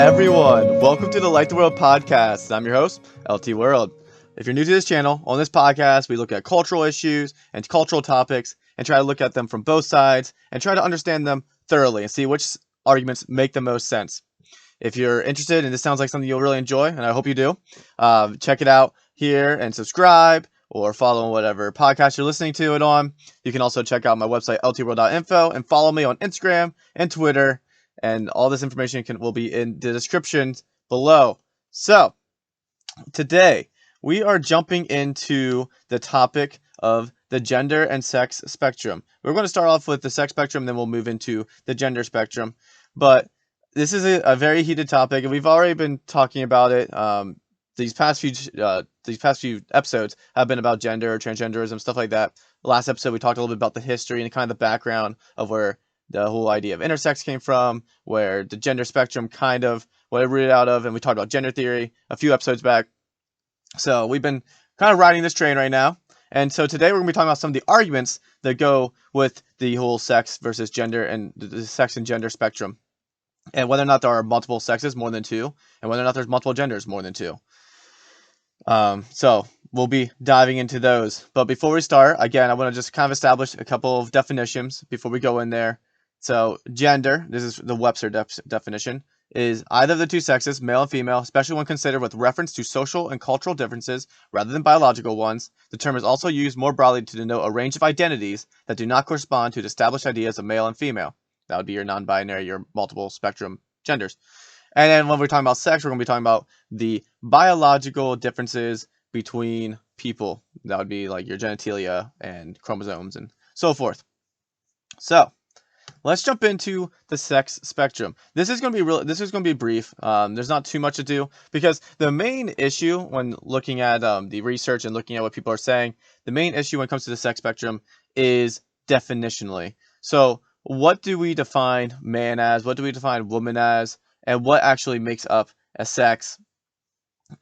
everyone, welcome to the Light the World podcast. I'm your host, LT World. If you're new to this channel, on this podcast, we look at cultural issues and cultural topics and try to look at them from both sides and try to understand them thoroughly and see which arguments make the most sense. If you're interested and this sounds like something you'll really enjoy, and I hope you do, check it out here and subscribe or follow whatever podcast you're listening to it on. You can also check out my website, ltworld.info, and follow me on Instagram and Twitter. And all this information will be in the description below. So, today we are jumping into the topic of the gender and sex spectrum. We're going to start off with the sex spectrum, then we'll move into the gender spectrum. But this is a very heated topic, and we've already been talking about it. These past few episodes have been about gender, transgenderism, stuff like that. The last episode we talked a little bit about the history and kind of the background of where the whole idea of intersex came from, where the gender spectrum kind of what it rooted out of, and we talked about gender theory a few episodes back. So we've been kind of riding this train right now. And so today we're going to be talking about some of the arguments that go with the whole sex versus gender and the sex and gender spectrum, and whether or not there are multiple sexes, more than two, and whether or not there's multiple genders, more than two. So we'll be diving into those. But before we start, again, I want to just kind of establish a couple of definitions before we go in there. So gender, this is the Webster definition, is either of the two sexes, male and female, especially when considered with reference to social and cultural differences rather than biological ones. The term is also used more broadly to denote a range of identities that do not correspond to the established ideas of male and female. That would be your non-binary, your multiple spectrum genders. And then when we're talking about sex, we're going to be talking about the biological differences between people. That would be like your genitalia and chromosomes and so forth. So let's jump into the sex spectrum. This is going to be brief. There's not too much to do because the main issue when looking at the research and looking at what people are saying, the main issue when it comes to the sex spectrum is definitionally. So what do we define man as? What do we define woman as? And what actually makes up a sex?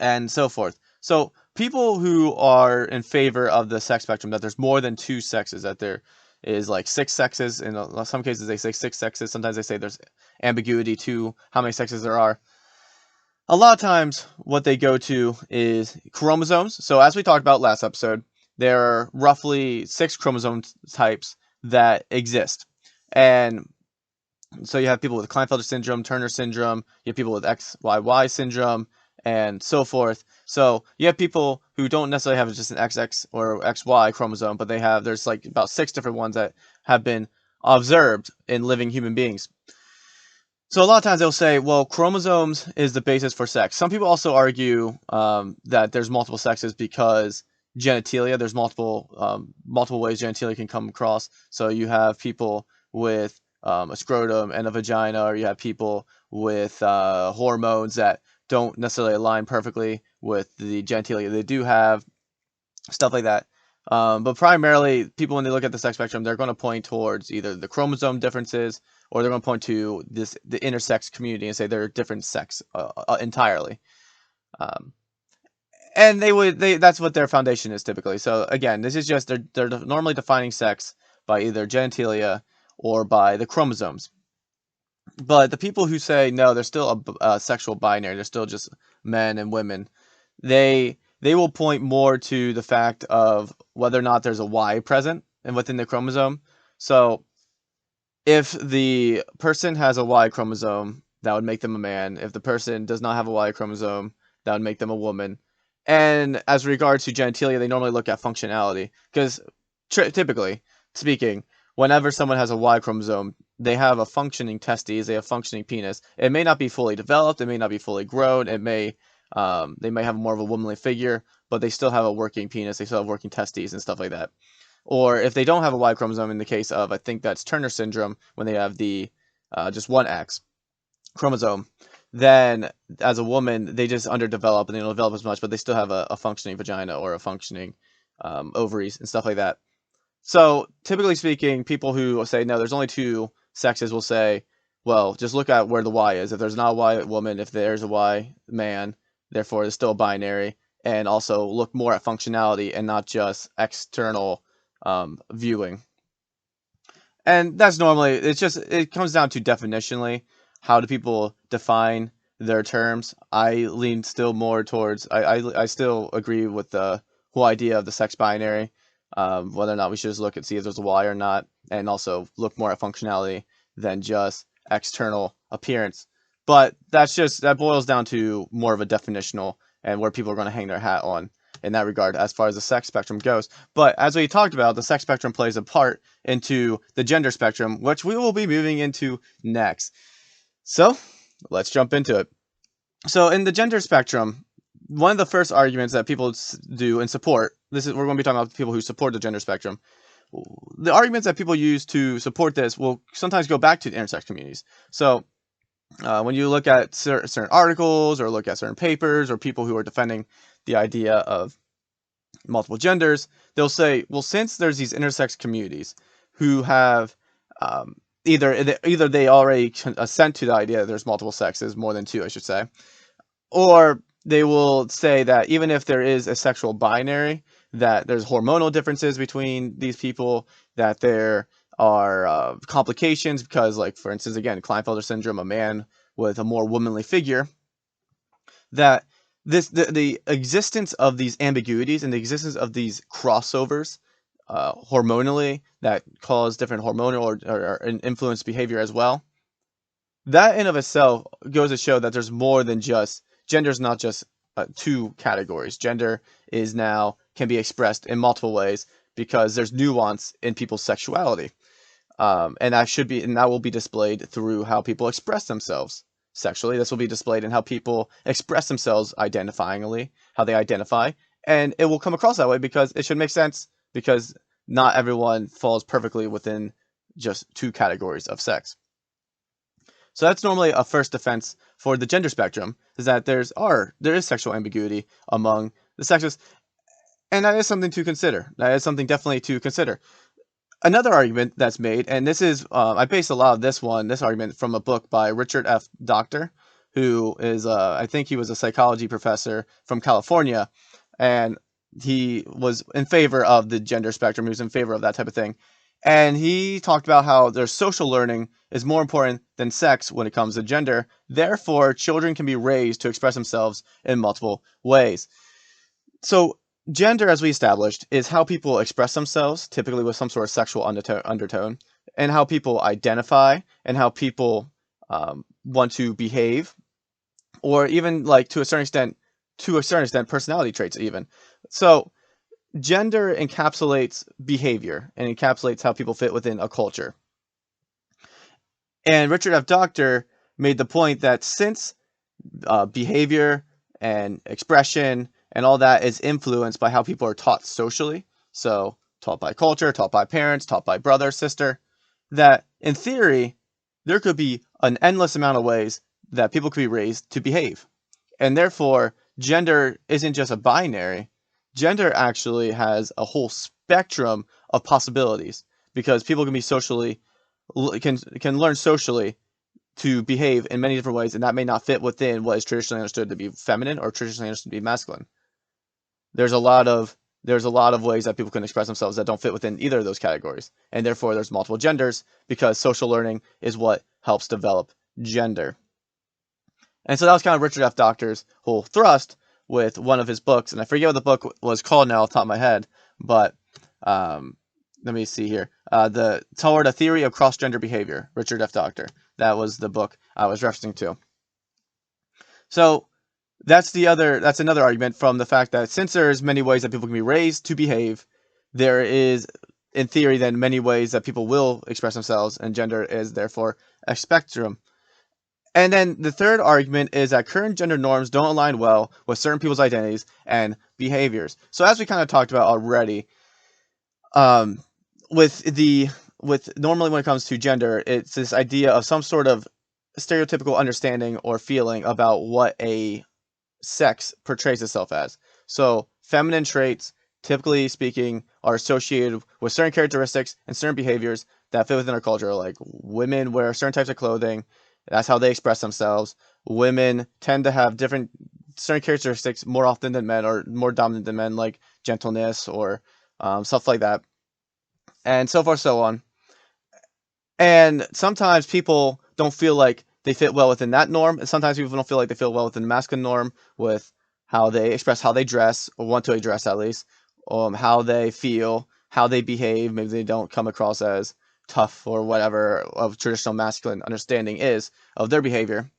And so forth. So people who are in favor of the sex spectrum, that there's more than two sexes, that there is like six sexes. In some cases they say six sexes. Sometimes they say there's ambiguity to how many sexes there are. A lot of times what they go to is chromosomes. So as we talked about last episode, there are roughly 6 chromosome types that exist. And so you have people with Klinefelter syndrome, Turner syndrome, you have people with XYY syndrome, and so forth. So you have people who don't necessarily have just an XX or XY chromosome, but there's like about 6 different ones that have been observed in living human beings. So a lot of times they'll say, well, chromosomes is the basis for sex. Some people also argue that there's multiple sexes because genitalia, there's multiple ways genitalia can come across. So you have people with a scrotum and a vagina, or you have people with hormones that don't necessarily align perfectly with the genitalia they do have, stuff like that. But primarily, people, when they look at the sex spectrum, they're going to point towards either the chromosome differences, or they're going to point to the intersex community and say they're different sex entirely. And that's what their foundation is typically. So again, this is just they're normally defining sex by either genitalia or by the chromosomes. But the people who say no, they're still a sexual binary, they're still just men and women, they will point more to the fact of whether or not there's a Y present and within the chromosome. So if the person has a Y chromosome, that would make them a man. If the person does not have a Y chromosome, that would make them a woman. And as regards to genitalia, they normally look at functionality, because typically speaking, whenever someone has a Y chromosome, they have a functioning testes, they have functioning penis. It may not be fully developed, it may not be fully grown, they may have more of a womanly figure, but they still have a working penis, they still have working testes and stuff like that. Or if they don't have a Y chromosome, in the case of, I think that's Turner syndrome, when they have the just one X chromosome, then as a woman, they just underdevelop and they don't develop as much, but they still have a functioning vagina or a functioning ovaries and stuff like that. So typically speaking, people who say no, there's only two sexes will say, well, just look at where the Y is. If there's not a Y woman, if there's a Y man, therefore it's still binary. And also look more at functionality and not just external viewing. And that's normally, it comes down to definitionally, how do people define their terms. I lean still more towards, I still agree with the whole idea of the sex binary, whether or not we should just look and see if there's a Y or not, and also look more at functionality than just external appearance. But that boils down to more of a definitional and where people are going to hang their hat on in that regard as far as the sex spectrum goes. But as we talked about, the sex spectrum plays a part into the gender spectrum, which we will be moving into next. So let's jump into it. So in the gender spectrum, one of the first arguments that people do in support, we're going to be talking about people who support the gender spectrum. The arguments that people use to support this will sometimes go back to the intersex communities. So when you look at certain articles or look at certain papers or people who are defending the idea of multiple genders, they'll say, well, since there's these intersex communities who have either they already assent to the idea that there's multiple sexes, more than two, I should say, or they will say that even if there is a sexual binary, that there's hormonal differences between these people, that there are complications because, like, for instance, again, Klinefelter syndrome, a man with a more womanly figure, that the existence of these ambiguities and the existence of these crossovers hormonally that cause different hormonal or influence behavior as well, that in of itself goes to show that there's more than just gender is not just two categories. Gender is now can be expressed in multiple ways because there's nuance in people's sexuality, and that will be displayed through how people express themselves sexually. This will be displayed in how people express themselves identifyingly, how they identify, and it will come across that way because it should make sense because not everyone falls perfectly within just two categories of sex. So that's normally a first defense for the gender spectrum, is that there is sexual ambiguity among the sexes, and that is something to consider. That is something definitely to consider. Another argument that's made, and this is I based a lot of this argument from a book by Richard F. Doctor, who is I think he was a psychology professor from California, and he was in favor of the gender spectrum. He was in favor of that type of thing. And he talked about how their social learning is more important than sex when it comes to gender. Therefore, children can be raised to express themselves in multiple ways. So gender, as we established, is how people express themselves, typically with some sort of sexual undertone, and how people identify, and how people want to behave, or even, like, to a certain extent, personality traits even. So gender encapsulates behavior and encapsulates how people fit within a culture. And Richard F. Doctor made the point that since behavior and expression and all that is influenced by how people are taught socially, so taught by culture, taught by parents, taught by brother, sister, that in theory, there could be an endless amount of ways that people could be raised to behave. And therefore, gender isn't just a binary. Gender actually has a whole spectrum of possibilities because people can learn socially to behave in many different ways, and that may not fit within what is traditionally understood to be feminine or traditionally understood to be masculine. There's a lot of ways that people can express themselves that don't fit within either of those categories, and therefore there's multiple genders because social learning is what helps develop gender. And so that was kind of Richard F. Doctor's whole thrust with one of his books, and I forget what the book was called now off the top of my head, but let me see here. Toward a Theory of Cross-Gender Behavior, Richard F. Doctor. That was the book I was referencing to. So that's another argument from the fact that since there's many ways that people can be raised to behave, there is, in theory, then many ways that people will express themselves, and gender is therefore a spectrum. And then the third argument is that current gender norms don't align well with certain people's identities and behaviors. So as we kind of talked about already, with normally when it comes to gender, it's this idea of some sort of stereotypical understanding or feeling about what a sex portrays itself as. So feminine traits, typically speaking, are associated with certain characteristics and certain behaviors that fit within our culture. Like women wear certain types of clothing. That's how they express themselves. Women tend to have certain characteristics more often than men, or more dominant than men, like gentleness or stuff like that, and so forth, so on. And sometimes people don't feel like they fit well within that norm. And sometimes people don't feel like they fit well within the masculine norm with how they express, how they dress, or want to address at least, how they feel, how they behave. Maybe they don't come across as tough or whatever of traditional masculine understanding is of their behavior.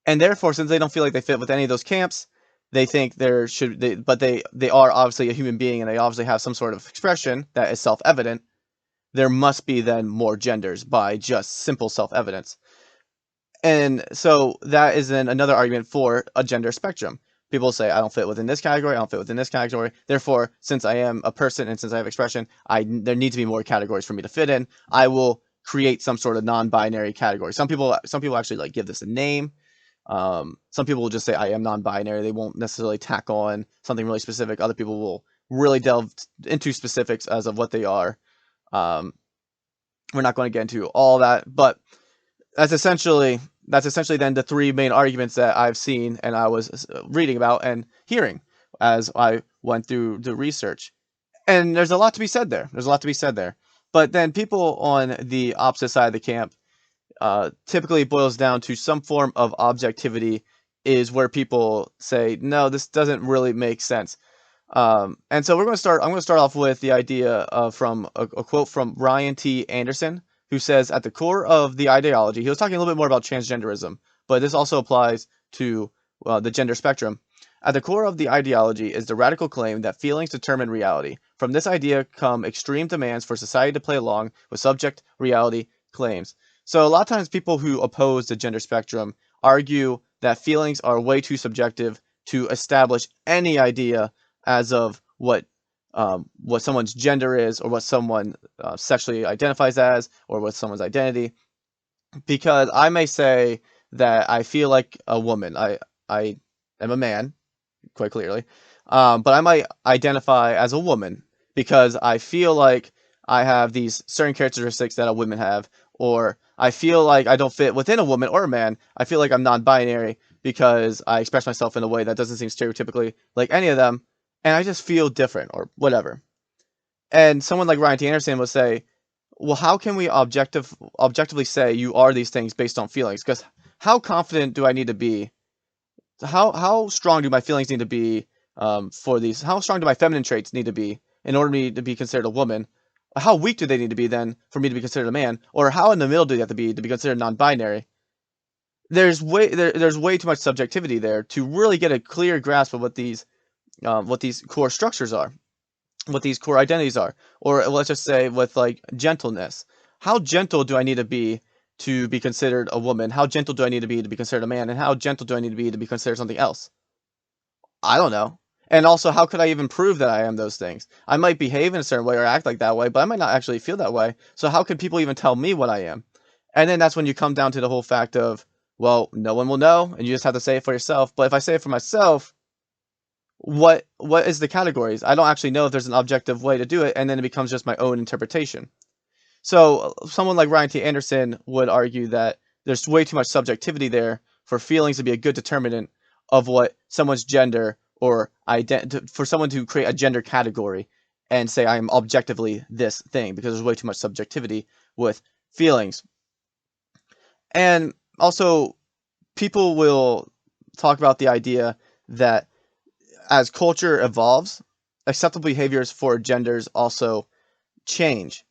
And therefore, since they don't feel like they fit with any of those camps, they think but they are obviously a human being and they obviously have some sort of expression that is self-evident. There must be then more genders by just simple self-evidence. And so that is then another argument for a gender spectrum. People say, I don't fit within this category, I don't fit within this category. Therefore, since I am a person and since I have expression, there need to be more categories for me to fit in. I will create some sort of non-binary category. Some people actually like give this a name. Some people will just say I am non-binary. They won't necessarily tack on something really specific. Other people will really delve into specifics as of what they are. We're not going to get into all that, but that's essentially then the three main arguments that I've seen and I was reading about and hearing as I went through the research. And there's a lot to be said there. But then people on the opposite side of the camp, typically boils down to some form of objectivity is where people say, no, this doesn't really make sense. And so I'm going to start off with the idea from a quote from Ryan T. Anderson, who says, at the core of the ideology, he was talking a little bit more about transgenderism, but this also applies to the gender spectrum. At the core of the ideology is the radical claim that feelings determine reality. From this idea come extreme demands for society to play along with subject reality claims. So a lot of times people who oppose the gender spectrum argue that feelings are way too subjective to establish any idea as of what someone's gender is or what someone sexually identifies as or what someone's identity. Because I may say that I feel like a woman. I am a man, quite clearly. But I might identify as a woman because I feel like I have these certain characteristics that a woman have, or I feel like I don't fit within a woman or a man. I feel like I'm non-binary because I express myself in a way that doesn't seem stereotypically like any of them, and I just feel different or whatever. And someone like Ryan T. Anderson would say, well, how can we objectively say you are these things based on feelings? Because how confident do I need to be? How strong do my feelings need to be for these? How strong do my feminine traits need to be in order for me to be considered a woman? How weak do they need to be then for me to be considered a man? Or how in the middle do they have to be considered non-binary? There's way too much subjectivity there to really get a clear grasp of what these core structures are, what these core identities are. Or let's just say with like gentleness. How gentle do I need to be considered a woman? How gentle do I need to be considered a man? And how gentle do I need to be considered something else? I don't know. And also, how could I even prove that I am those things? I might behave in a certain way or act like that way, but I might not actually feel that way. So how can people even tell me what I am? And then that's when you come down to the whole fact of, well, no one will know, and you just have to say it for yourself. But if I say it for myself, what is the categories? I don't actually know if there's an objective way to do it, and then it becomes just my own interpretation. So someone like Ryan T. Anderson would argue that there's way too much subjectivity there for feelings to be a good determinant of what someone's gender or for someone to create a gender category and say I am objectively this thing, because there's way too much subjectivity with feelings. And also, people will talk about the idea that as culture evolves, acceptable behaviors for genders also change.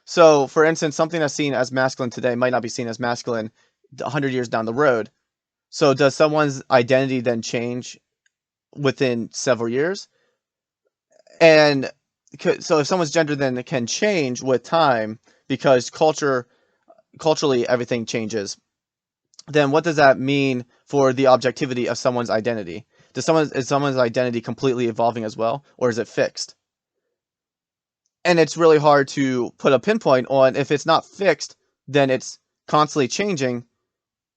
So, for instance, something that's seen as masculine today might not be seen as masculine 100 years down the road. So does someone's identity then change within several years? And so if someone's gender then can change with time because culturally everything changes, then what does that mean for the objectivity of someone's identity? Is someone's identity completely evolving as well, or is it fixed? And it's really hard to put a pinpoint on. If it's not fixed, then it's constantly changing.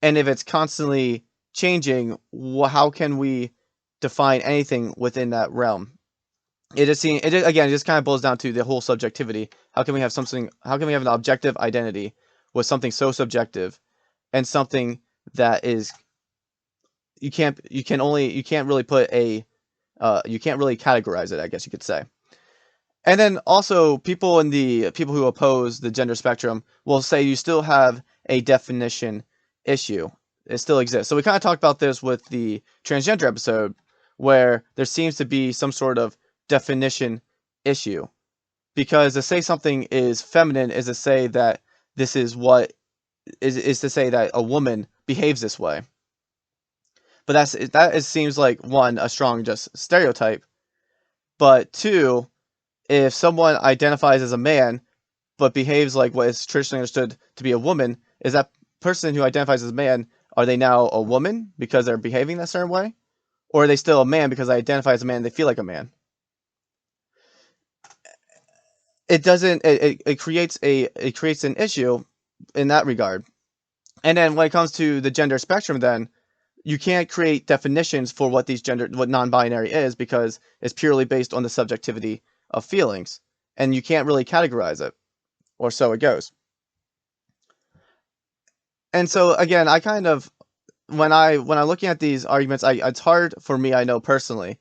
And if it's constantly changing, how can we define anything within that realm? It just kind of boils down to the whole subjectivity. How can we have an objective identity with something so subjective, and something that is you can't really categorize it, I guess you could say. And then also people who oppose the gender spectrum will say you still have a definition issue. It still exists. So we kind of talked about this with the transgender episode, where there seems to be some sort of definition issue. Because to say something is feminine is to say that this is what is to say that a woman behaves this way. But that seems like, one, a strong just stereotype, but two, if someone identifies as a man but behaves like what is traditionally understood to be a woman, is that person who identifies as a man, are they now a woman because they're behaving that certain way? Or are they still a man because they identify as a man and they feel like a man? It doesn't, it creates an issue in that regard. And then when it comes to the gender spectrum, then you can't create definitions for what what non-binary is, because it's purely based on the subjectivity of feelings, and you can't really categorize it, or so it goes. And so again, I kind of, when I'm looking at these arguments, it's hard for me, I know personally,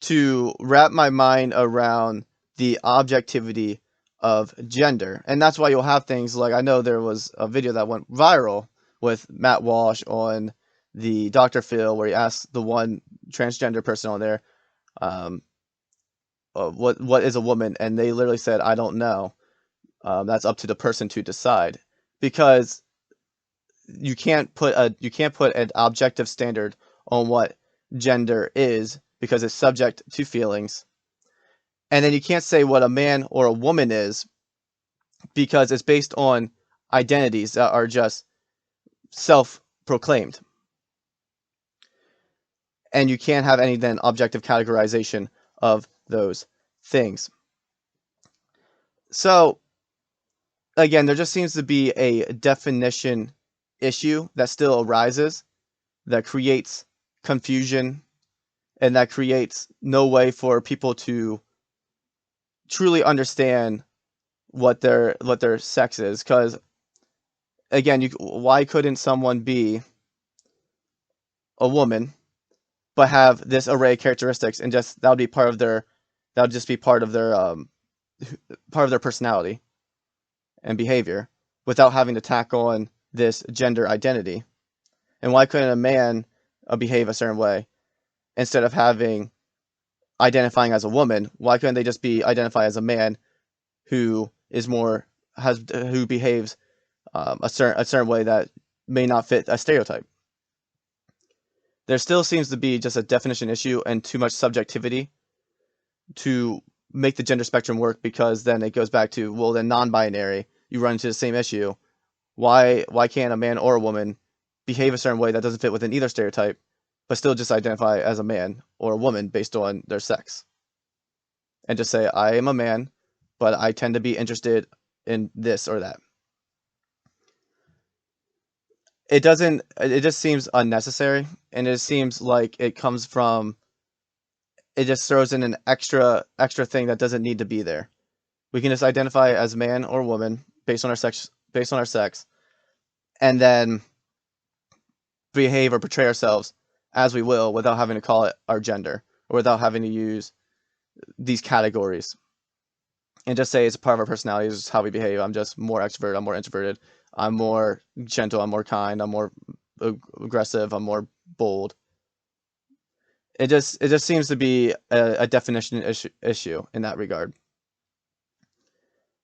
to wrap my mind around the objectivity of gender. And that's why you'll have things like, I know there was a video that went viral with Matt Walsh on the Dr. Phil, where he asked the one transgender person on there, what is a woman? And they literally said, I don't know. That's up to the person to decide, because you can't put an objective standard on what gender is, because it's subject to feelings. And then you can't say what a man or a woman is, because it's based on identities that are just self-proclaimed. And you can't have any then objective categorization of those things. So again, there just seems to be a definition issue that still arises, that creates confusion, and that creates no way for people to truly understand what their sex is. Because again, why couldn't someone be a woman but have this array of characteristics, and just that would just be part of their personality and behavior, without having to tack on this gender identity? And why couldn't a man behave a certain way instead of identifying as a woman? Why couldn't they just be identify as a man who behaves a certain way that may not fit a stereotype? There still seems to be just a definition issue and too much subjectivity to make the gender spectrum work, because then it goes back to, well, then non-binary, you run into the same issue. Why can't a man or a woman behave a certain way that doesn't fit within either stereotype, but still just identify as a man or a woman based on their sex? And just say, I am a man, but I tend to be interested in this or that. It just seems unnecessary, and it seems like it just throws in an extra thing that doesn't need to be there. We can just identify as man or woman based on our sex, and then behave or portray ourselves as we will, without having to call it our gender, or without having to use these categories, and just say it's a part of our personality. This is how we behave. I'm just more extroverted, I'm more introverted, I'm more gentle, I'm more kind, I'm more aggressive, I'm more bold. It just seems to be a definition issue in that regard.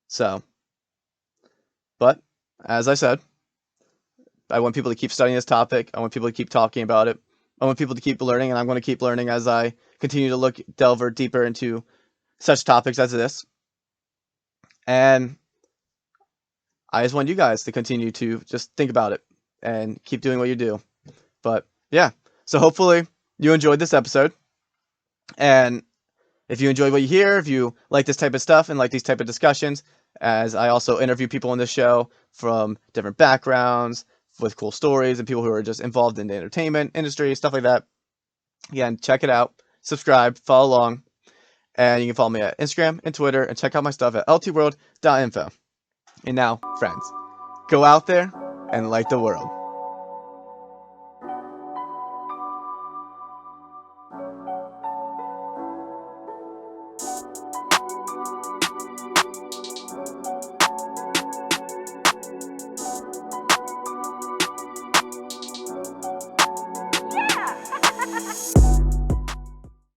So, but as I said, I want people to keep studying this topic. I want people to keep talking about it. I want people to keep learning, and I'm going to keep learning as I continue to delve deeper into such topics as this. And I just want you guys to continue to just think about it and keep doing what you do. But yeah, so hopefully you enjoyed this episode. And if you enjoy what you hear, if you like this type of stuff and like these type of discussions, as I also interview people on this show from different backgrounds with cool stories, and people who are just involved in the entertainment industry, stuff like that. Again, check it out, subscribe, follow along, and you can follow me at Instagram and Twitter, and check out my stuff at ltworld.info. And now, friends, go out there and light the world.